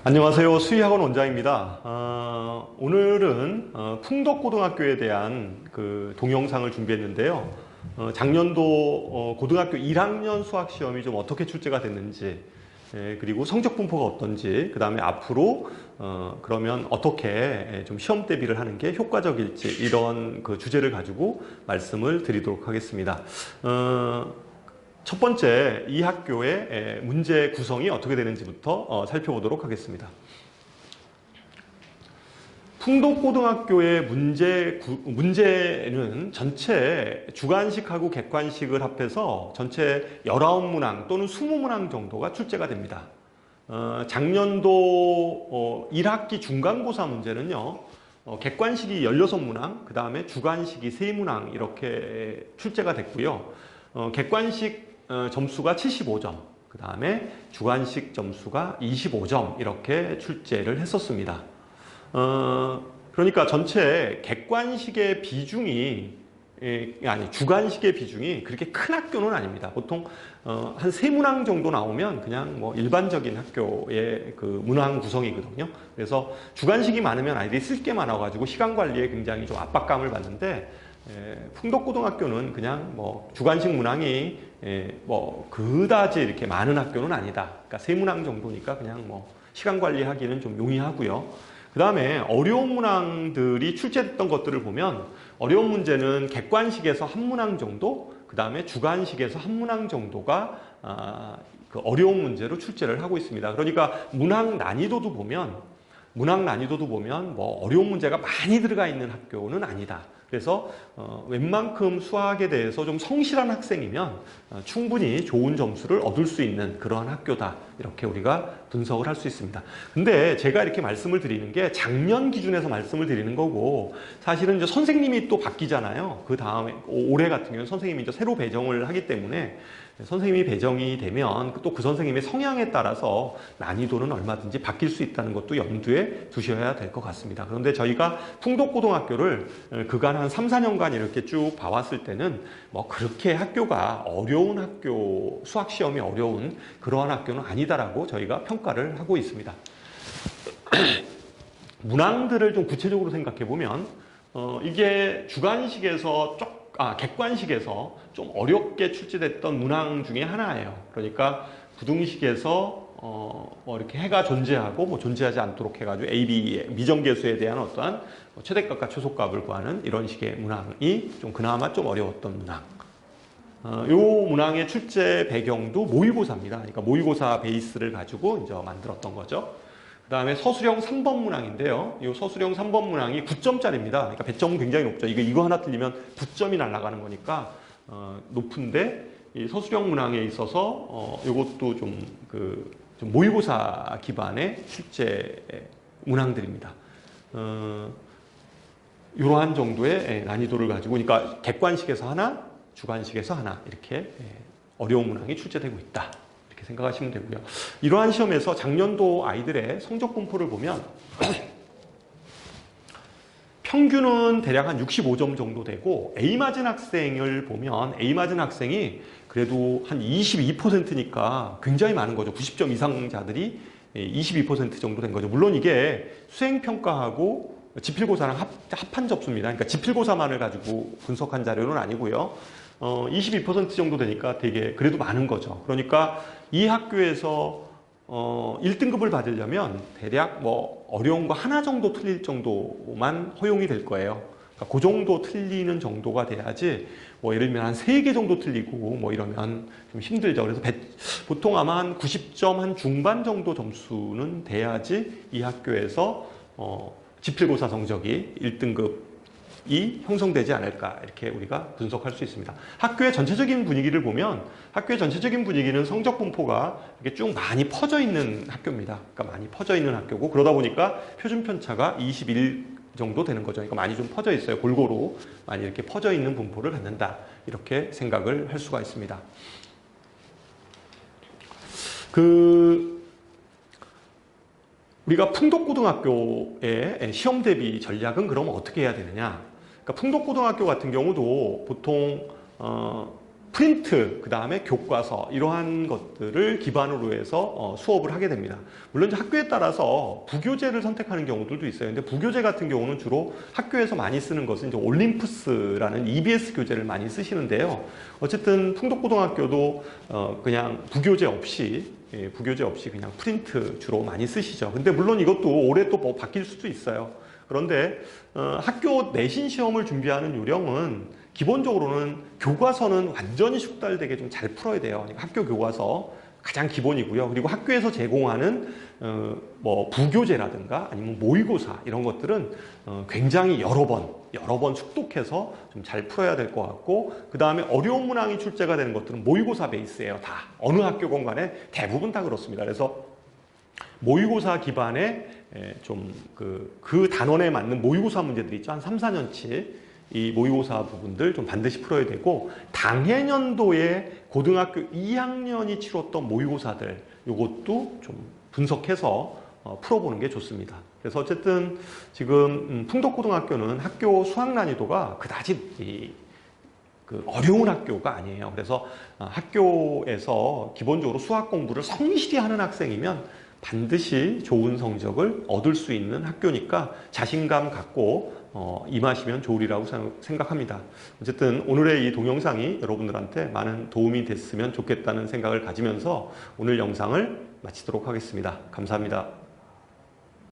안녕하세요. 수의학원 원장입니다. 오늘은 풍덕고등학교에 대한 그 동영상을 준비했는데요. 작년도 고등학교 1학년 수학시험이 좀 어떻게 출제가 됐는지, 그리고 성적 분포가 어떤지, 그 다음에 앞으로 그러면 어떻게 좀 시험 대비를 하는 게 효과적일지, 이런 그 주제를 가지고 말씀을 드리도록 하겠습니다. 첫 번째, 이 학교의 문제 구성이 어떻게 되는지부터 살펴보도록 하겠습니다. 풍덕고등학교의 문제는 전체 주관식하고 객관식을 합해서 전체 19문항 또는 20문항 정도가 출제가 됩니다. 작년도 1학기 중간고사 문제는요, 객관식이 16문항, 그 다음에 주관식이 3문항 이렇게 출제가 됐고요. 객관식 점수가 75점, 그 다음에 주관식 점수가 25점 이렇게 출제를 했었습니다. 그러니까 전체 객관식의 비중이 주관식의 비중이 그렇게 큰 학교는 아닙니다. 보통 한 3문항 정도 나오면 그냥 뭐 일반적인 학교의 그 문항 구성이거든요. 그래서 주관식이 많으면 아이들이 쓸 게 많아가지고 시간 관리에 굉장히 좀 압박감을 받는데, 풍덕고등학교는 그냥 뭐 주관식 문항이 뭐 그다지 이렇게 많은 학교는 아니다. 그러니까 3문항 정도니까 그냥 뭐 시간 관리하기는 좀 용이하고요. 그 다음에 어려운 문항들이 출제됐던 것들을 보면 어려운 문제는 객관식에서 한 문항 정도, 그 다음에 주관식에서 한 문항 정도가 그 어려운 문제로 출제를 하고 있습니다. 그러니까 문항 난이도도 보면 뭐 어려운 문제가 많이 들어가 있는 학교는 아니다. 그래서 웬만큼 수학에 대해서 좀 성실한 학생이면 충분히 좋은 점수를 얻을 수 있는 그러한 학교다, 이렇게 우리가 분석을 할 수 있습니다. 근데 제가 이렇게 말씀을 드리는 게 작년 기준에서 말씀을 드리는 거고, 사실은 이제 선생님이 또 바뀌잖아요. 그 다음에 올해 같은 경우는 선생님이 이제 새로 배정을 하기 때문에, 선생님이 배정이 되면 또 그 선생님의 성향에 따라서 난이도는 얼마든지 바뀔 수 있다는 것도 염두에 두셔야 될 것 같습니다. 그런데 저희가 풍덕고등학교를 그간 한 3, 4년간 이렇게 쭉 봐왔을 때는 뭐 그렇게 학교가 어려운 학교, 수학시험이 어려운 그러한 학교는 아니다라고 저희가 평가를 하고 있습니다. 문항들을 좀 구체적으로 생각해 보면 이게 주관식에서 객관식에서 좀 어렵게 출제됐던 문항 중에 하나예요. 그러니까 부등식에서 뭐 이렇게 해가 존재하고 뭐 존재하지 않도록 해가지고 A, B 미정계수에 대한 어떠한 최대값과 최소값을 구하는 이런 식의 문항이 좀 그나마 좀 어려웠던 문항. 요 문항의 출제 배경도 모의고사입니다. 그러니까 모의고사 베이스를 가지고 이제 만들었던 거죠. 그 다음에 서술형 3번 문항인데요. 이 서술형 3번 문항이 9점짜리입니다. 그러니까 배점은 굉장히 높죠. 이거 하나 틀리면 9점이 날아가는 거니까 높은데, 이 서술형 문항에 있어서 이것도 좀 모의고사 기반의 출제 문항들입니다. 이러한 정도의 난이도를 가지고, 그러니까 객관식에서 하나, 주관식에서 하나 이렇게 어려운 문항이 출제되고 있다, 이렇게 생각하시면 되고요. 이러한 시험에서 작년도 아이들의 성적 분포를 보면 평균은 대략 한 65점 정도 되고, A 맞은 학생을 보면 A 맞은 학생이 그래도 한 22%니까 굉장히 많은 거죠. 90점 이상자들이 22% 정도 된 거죠. 물론 이게 수행평가하고 지필고사랑 합한 접수입니다. 그러니까 지필고사만을 가지고 분석한 자료는 아니고요. 22% 정도 되니까 되게 그래도 많은 거죠. 그러니까 이 학교에서 1등급을 받으려면 대략 뭐 어려운 거 하나 정도 틀릴 정도만 허용이 될 거예요. 그러니까 그 정도 틀리는 정도가 돼야지, 뭐 예를 들면 한 3개 정도 틀리고 뭐 이러면 좀 힘들죠. 그래서 보통 아마 한 90점 한 중반 정도 점수는 돼야지 이 학교에서 지필고사 성적이 1등급이 형성되지 않을까, 이렇게 우리가 분석할 수 있습니다. 학교의 전체적인 분위기를 보면, 학교의 전체적인 분위기는 성적 분포가 이렇게 쭉 많이 퍼져 있는 학교입니다. 그러니까 많이 퍼져 있는 학교고, 그러다 보니까 표준 편차가 21 정도 되는 거죠. 그러니까 많이 좀 퍼져 있어요. 골고루 많이 이렇게 퍼져 있는 분포를 갖는다, 이렇게 생각을 할 수가 있습니다. 우리가 풍덕고등학교의 시험 대비 전략은 그럼 어떻게 해야 되느냐? 그러니까 풍덕고등학교 같은 경우도 보통 프린트, 그 다음에 교과서 이러한 것들을 기반으로 해서 수업을 하게 됩니다. 물론 이제 학교에 따라서 부교재를 선택하는 경우들도 있어요. 근데 부교재 같은 경우는 주로 학교에서 많이 쓰는 것은 이제 올림푸스라는 EBS 교재를 많이 쓰시는데요. 어쨌든 풍덕고등학교도 그냥 부교재 없이 그냥 프린트 주로 많이 쓰시죠. 근데 물론 이것도 올해 또 뭐 바뀔 수도 있어요. 그런데 학교 내신 시험을 준비하는 요령은 기본적으로는 교과서는 완전히 숙달되게 좀 잘 풀어야 돼요. 그러니까 학교 교과서 가장 기본이고요. 그리고 학교에서 제공하는 뭐 부교재라든가 아니면 모의고사 이런 것들은 굉장히 여러 번 숙독해서 좀 잘 풀어야 될 것 같고, 그 다음에 어려운 문항이 출제가 되는 것들은 모의고사 베이스예요. 다 어느 학교건 간에 대부분 다 그렇습니다. 그래서 모의고사 기반의 좀 그 단원에 맞는 모의고사 문제들이 있죠. 한 3, 4년치 이 모의고사 부분들 좀 반드시 풀어야 되고, 당해년도에 고등학교 2학년이 치렀던 모의고사들 이것도 좀 분석해서 풀어보는 게 좋습니다. 그래서 어쨌든 지금 풍덕고등학교는 학교 수학 난이도가 그다지 어려운 학교가 아니에요. 그래서 학교에서 기본적으로 수학 공부를 성실히 하는 학생이면 반드시 좋은 성적을 얻을 수 있는 학교니까 자신감 갖고 임하시면 좋으리라고 생각합니다. 어쨌든 오늘의 이 동영상이 여러분들한테 많은 도움이 됐으면 좋겠다는 생각을 가지면서 오늘 영상을 마치도록 하겠습니다. 감사합니다.